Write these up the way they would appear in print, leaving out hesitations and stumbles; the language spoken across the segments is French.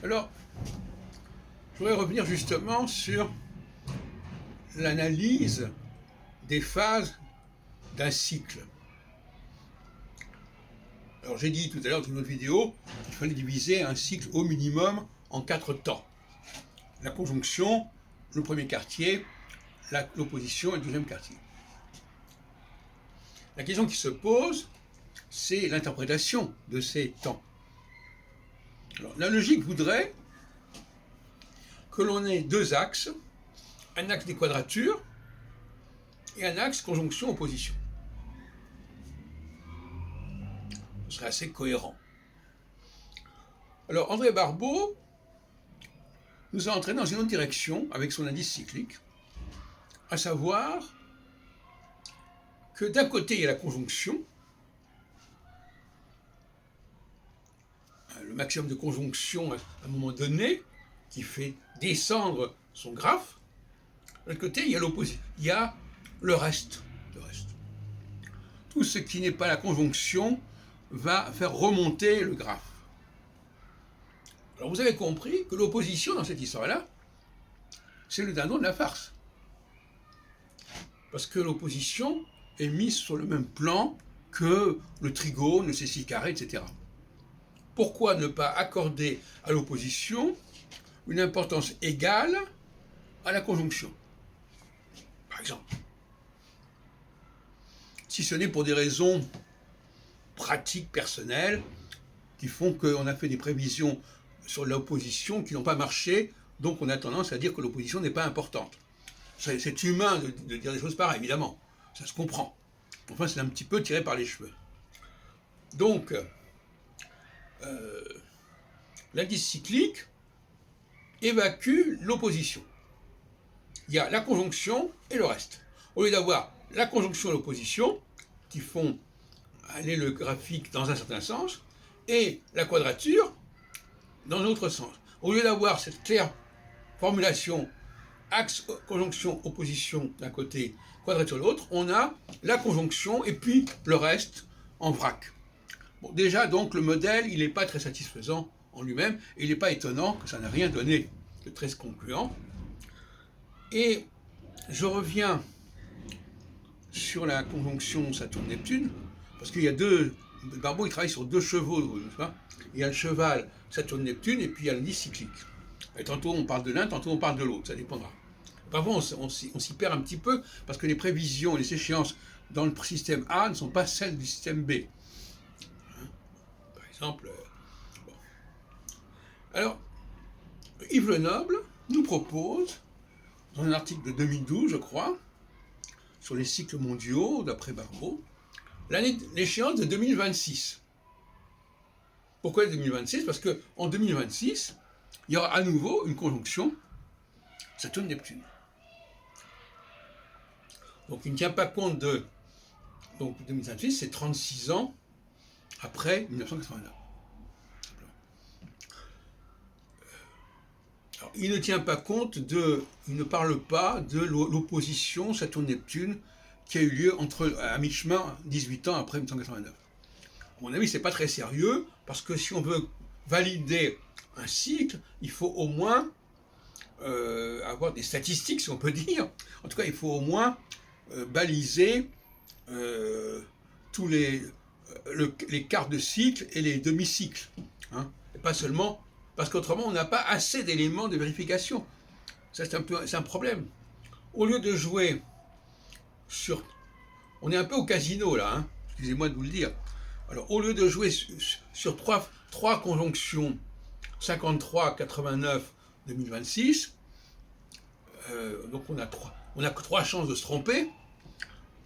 Alors, je voudrais revenir justement sur l'analyse des phases d'un cycle. Alors j'ai dit tout à l'heure dans une autre vidéo qu'il fallait diviser un cycle au minimum en 4 temps. La conjonction, le premier quartier, l'opposition et le deuxième quartier. La question qui se pose, c'est l'interprétation de ces temps. Alors, la logique voudrait que l'on ait deux axes, un axe des quadratures et un axe conjonction-opposition. Ce serait assez cohérent. Alors André Barbeau nous a entraîné dans une autre direction avec son indice cyclique, à savoir que d'un côté il y a la conjonction, le maximum de conjonction à un moment donné, qui fait descendre son graphe. De l'autre côté, il y a l'opposé, il y a le reste. Tout ce qui n'est pas la conjonction va faire remonter le graphe. Alors vous avez compris que l'opposition dans cette histoire-là, c'est le dindon de la farce. Parce que l'opposition est mise sur le même plan que le trigone, le c6 carré, etc. Pourquoi ne pas accorder à l'opposition une importance égale à la conjonction, par exemple? Si ce n'est pour des raisons pratiques, personnelles, qui font qu'on a fait des prévisions sur l'opposition qui n'ont pas marché, donc on a tendance à dire que l'opposition n'est pas importante. C'est humain de dire des choses pareilles, évidemment, ça se comprend. Enfin, c'est un petit peu tiré par les cheveux. Donc, l'indice cyclique évacue l'opposition. Il y a la conjonction et le reste. Au lieu d'avoir la conjonction et l'opposition, qui font aller le graphique dans un certain sens, et la quadrature dans un autre sens. Au lieu d'avoir cette claire formulation axe, conjonction, opposition d'un côté, quadrature de l'autre, on a la conjonction et puis le reste en vrac. Bon, déjà, donc, le modèle, il n'est pas très satisfaisant en lui-même, et il n'est pas étonnant que ça n'a rien donné de très concluant. Et je reviens sur la conjonction Saturne-Neptune, parce qu'il y a deux... Barbeau, il travaille sur deux chevaux, il y a le cheval Saturne-Neptune, et puis il y a l'indice cyclique. Et tantôt on parle de l'un, tantôt on parle de l'autre, ça dépendra. Parfois on s'y perd un petit peu, parce que les prévisions, les échéances dans le système A ne sont pas celles du système B. Par exemple... Bon. Alors, Yves Lenoble nous propose, dans un article de 2012, je crois, sur les cycles mondiaux, d'après Barbeau, l'échéance de 2026. Pourquoi 2026? Parce qu'en 2026, il y aura à nouveau une conjonction Saturne-Neptune. Donc il ne tient pas compte de... Donc 2026, c'est 36 ans après 1989. Alors, il ne tient pas compte de... Il ne parle pas de l'opposition Saturne-Neptune qui a eu lieu à mi-chemin, 18 ans après 1989. À mon avis, ce n'est pas très sérieux, parce que si on veut valider un cycle, il faut au moins avoir des statistiques, si on peut dire. En tout cas, il faut au moins baliser tous les quarts de cycle et les demi-cycles. Hein, et pas seulement, parce qu'autrement, on n'a pas assez d'éléments de vérification. Ça, c'est un problème. Au lieu de jouer sur... On est un peu au casino, là, hein, excusez-moi de vous le dire. Alors, au lieu de jouer sur trois conjonctions, 53, 89, 2026, donc on a que 3 chances de se tromper,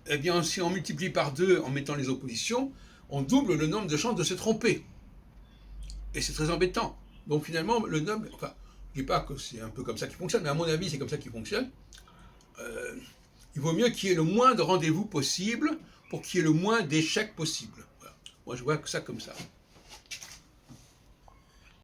eh bien, si on multiplie par 2 en mettant les oppositions, on double le nombre de chances de se tromper. Et c'est très embêtant. Donc finalement, le nombre... Enfin, je ne dis pas que c'est un peu comme ça qui fonctionne, mais à mon avis, c'est comme ça qui fonctionne. Il vaut mieux qu'il y ait le moins de rendez-vous possible pour qu'il y ait le moins d'échecs possible. Voilà. Moi, je vois que ça comme ça.